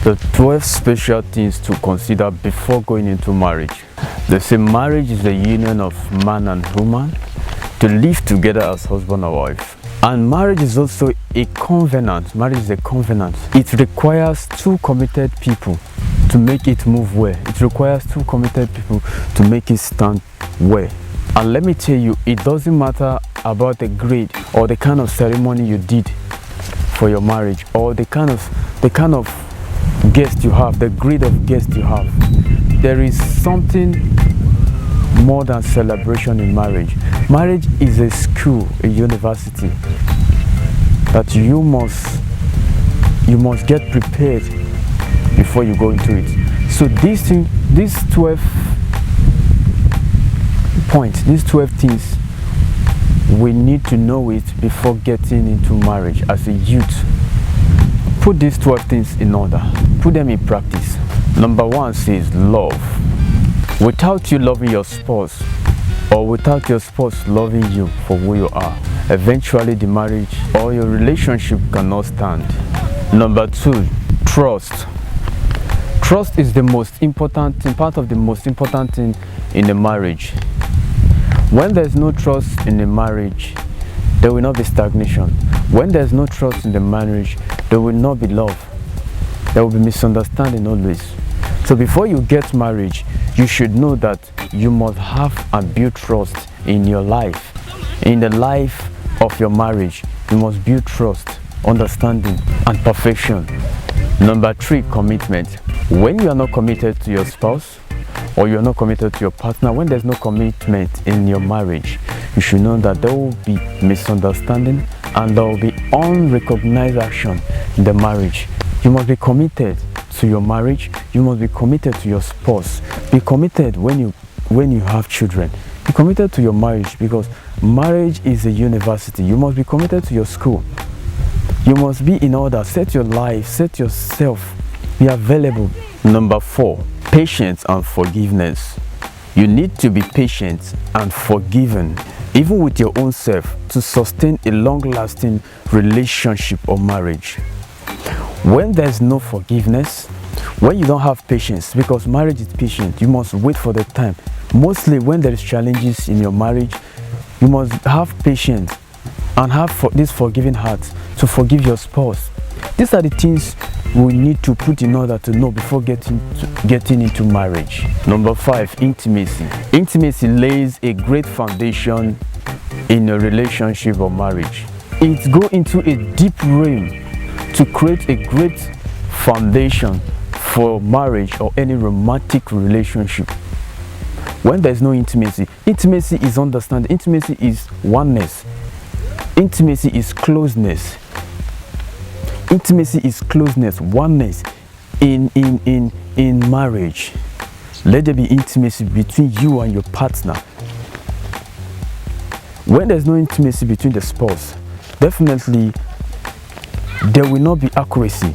The 12 special things to consider before going into marriage. They say marriage is the union of man and woman to live together as husband and wife. And marriage is also a covenant. Marriage is a covenant. It requires two committed people to make it move well. It requires two committed people to make it stand well. And let me tell you, it doesn't matter about the grade or the kind of ceremony you did for your marriage, or the kind of guest you have, the grade of guest you have. There is something more than celebration in marriage. Marriage is a school, a university that you must get prepared before you go into it. So these 12 points, these 12 things, we need to know it before getting into marriage as a youth. Put these 12 things in order. Put them in practice. Number 1 says love. Without you loving your spouse, or without your spouse loving you for who you are, eventually the marriage or your relationship cannot stand. Number 2, trust. Trust is the most important thing, part of the most important thing in a marriage. When there's no trust in a marriage, there will not be stagnation. When there's no trust in the marriage, there will not be love. There will be misunderstanding always. So before you get married, you should know that you must have and build trust in your life. In the life of your marriage, you must build trust, understanding, and perfection. Number 3, commitment. When you are not committed to your spouse, or you are not committed to your partner, when there's no commitment in your marriage, you should know that there will be misunderstanding and there will be unrecognized action in the marriage. You must be committed to your marriage. You must be committed to your spouse. Be committed when you have children. Be committed to your marriage, because marriage is a university. You must be committed to your school. You must be in order. Set your life, set yourself, be available. Number 4, patience and forgiveness. You need to be patient and forgiven, even with your own self, to sustain a long-lasting relationship or marriage. When there's no forgiveness, when you don't have patience, because marriage is patient, you must wait for the time. Mostly when there is challenges in your marriage, you must have patience and have this forgiving heart to forgive your spouse. These are the things we need to put in order to know before getting into marriage. Number 5, intimacy. Intimacy lays a great foundation in a relationship or marriage. It goes into a deep realm to create a great foundation for marriage or any romantic relationship. When there's no intimacy, intimacy is understanding, intimacy is oneness, intimacy is closeness. Intimacy is closeness, oneness in marriage. Let there be intimacy between you and your partner. When there's no intimacy between the spouse, definitely there will not be accuracy.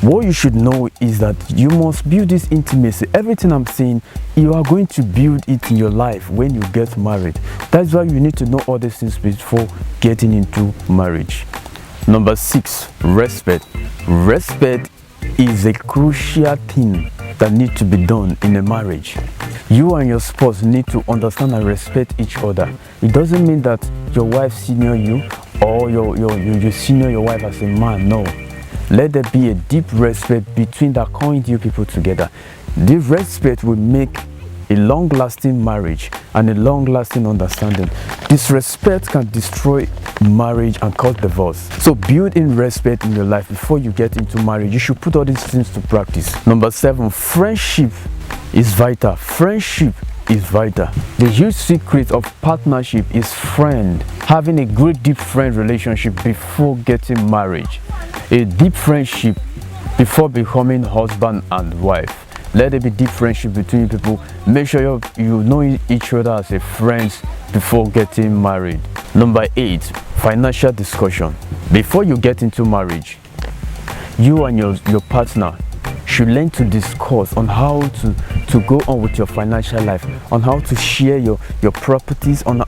What you should know is that you must build this intimacy. Everything I'm saying, you are going to build it in your life when you get married. That's why you need to know all these things before getting into marriage. Number 6, respect. Respect is a crucial thing that needs to be done in a marriage. You and your spouse need to understand and respect each other. It doesn't mean that your wife senior you, or you senior your wife as a man. No. Let there be a deep respect between the current you people together. This respect will make a long-lasting marriage and a long-lasting understanding. Disrespect can destroy marriage and cause divorce. So build in respect in your life before you get into marriage. You should put all these things to practice. Number 7, friendship is vital. Friendship is vital. The huge secret of partnership is friend. Having a great deep friend relationship before getting marriage. A deep friendship before becoming husband and wife. Let there be deep friendship between people. Make sure you know each other as a friends before getting married. Number 8, financial discussion. Before you get into marriage, you and your partner should learn to discuss on how to go on with your financial life, on how to share your properties, on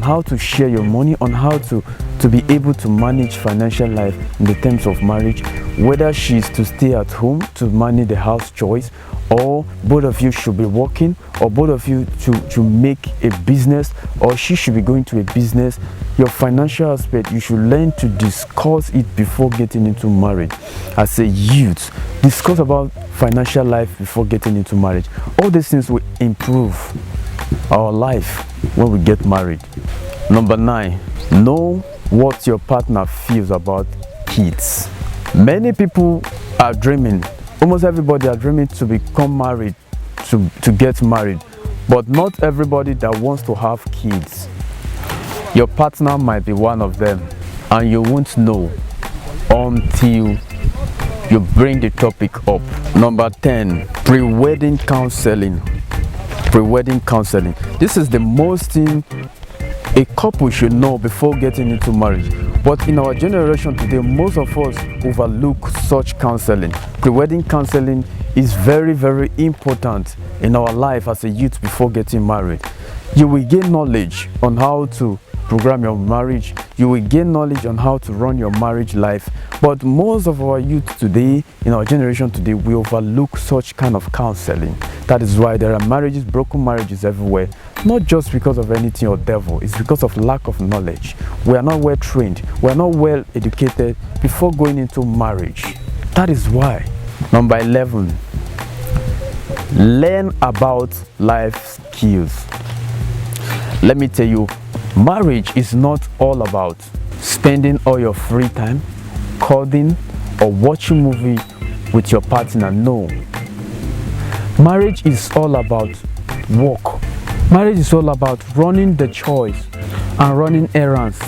how to share your money, on how to to be able to manage financial life in the terms of marriage, whether she's to stay at home to manage the house chores, or both of you should be working, or both of you to make a business, or she should be going to a business. Your financial aspect, you should learn to discuss it before getting into marriage. As a youth, discuss about financial life before getting into marriage. All these things will improve our life when we get married. Number 9, know what your partner feels about kids. Many people are dreaming, almost everybody are dreaming to become married, to get married, but not everybody that wants to have kids. Your partner might be one of them, and you won't know until you bring the topic up. Number 10, pre-wedding counseling. Pre-wedding counseling. This is the most thing a couple should know before getting into marriage. But in our generation today, most of us overlook such counseling. Pre-wedding counseling is very, very important in our life as a youth before getting married. You will gain knowledge on how to program your marriage. You will gain knowledge on how to run your marriage life. But most of our youth today, in our generation today, we overlook such kind of counseling. That is why there are marriages, broken marriages everywhere. Not just because of anything or devil, it's because of lack of knowledge. We are not well trained, we are not well educated before going into marriage. That is why. Number 11, learn about life skills. Let me tell you, marriage is not all about spending all your free time coding or watching movie with your partner. No. Marriage is all about work. Marriage is all about running the chores and running errands.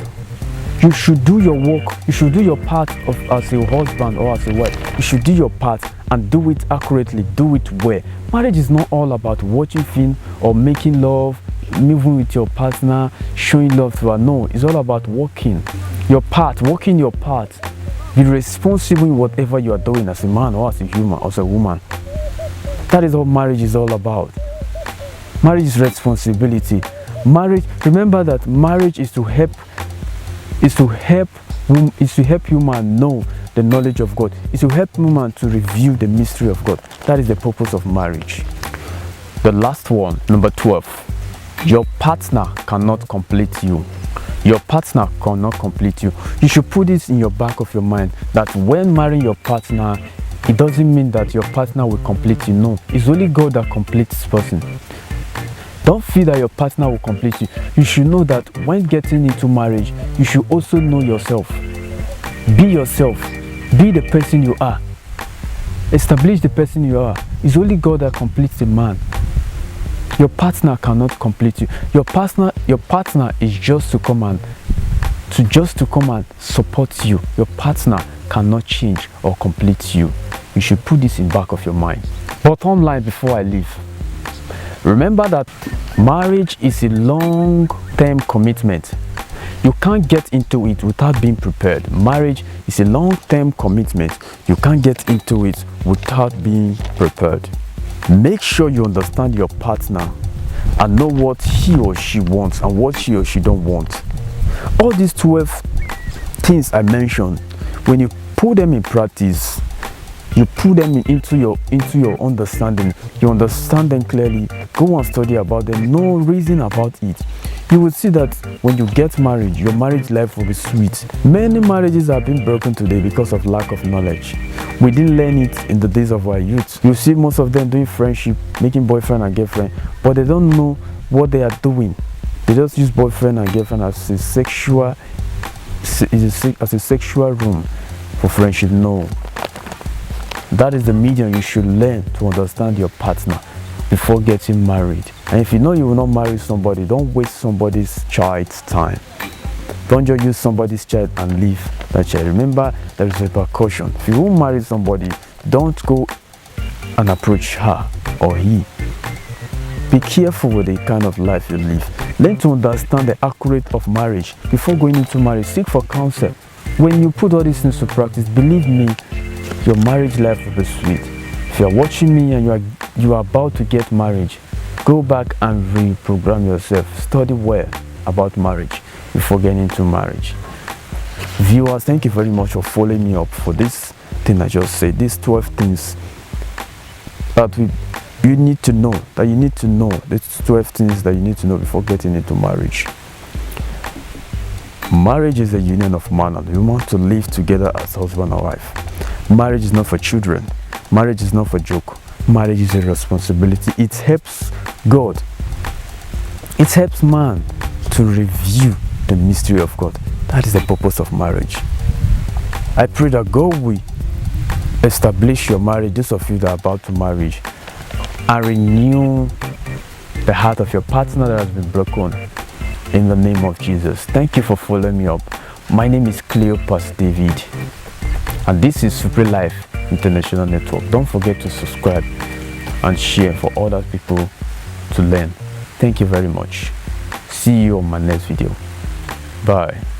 You should do your work. You should do your part as a husband or as a wife. You should do your part and do it accurately. Do it well. Marriage is not all about watching film or making love, moving with your partner, showing love to her. No, it's all about working your part, working your part. Be responsible in whatever you are doing as a man or as a human or as a woman. That is what marriage is all about. Marriage is responsibility. Marriage, remember that marriage is to help human know the knowledge of God. It's to help human to reveal the mystery of God. That is the purpose of marriage. The last one, number 12. Your partner cannot complete you. Your partner cannot complete you. You should put this in your back of your mind that when marrying your partner, it doesn't mean that your partner will complete you. No, it's only God that completes this person. Don't feel that your partner will complete you. You should know that when getting into marriage, you should also know yourself. Be yourself. Be the person you are. Establish the person you are. It's only God that completes a man. Your partner cannot complete you. Your partner is just to come and support you. Your partner cannot change or complete you. You should put this in back of your mind. Bottom line before I leave. Remember that marriage is a long-term commitment. You can't get into it without being prepared. Marriage is a long-term commitment. You can't get into it without being prepared. Make sure you understand your partner and know what he or she wants and what he or she don't want. All these 12 things I mentioned, when you put them in practice, you put them into your understanding. You understand them clearly. Go and study about them. Know reason about it. You will see that when you get married, your marriage life will be sweet. Many marriages have been broken today because of lack of knowledge. We didn't learn it in the days of our youth. You see most of them doing friendship, making boyfriend and girlfriend, but they don't know what they are doing. They just use boyfriend and girlfriend as a sexual room for friendship. No. That is the medium you should learn to understand your partner before getting married. And if you know you will not marry somebody, don't waste somebody's child's time. Don't just use somebody's child and leave that child. Remember, there is a precaution. If you won't marry somebody, don't go and approach her or he. Be careful with the kind of life you live. Learn to understand the accurate of marriage before going into marriage. Seek for counsel. When you put all these things to practice, believe me, your marriage life will be sweet. If you are watching me and you are about to get married, go back and reprogram yourself. Study well about marriage before getting into marriage. Viewers, thank you very much for following me up for this thing I just said. These 12 things that you need to know, these 12 things that you need to know before getting into marriage. Marriage is a union of man and woman to live together as husband and wife. Marriage is not for children. Marriage is not for joke. Marriage is a responsibility. It helps God. It helps man to review the mystery of God. That is the purpose of marriage. I pray that God will establish your marriage, those of you that are about to marry, and renew the heart of your partner that has been broken in the name of Jesus. Thank you for following me up. My name is Cleopas David, and this is Supreme Life International Network. Don't forget to subscribe and share for other people to learn. Thank you very much. See you on my next video. Bye.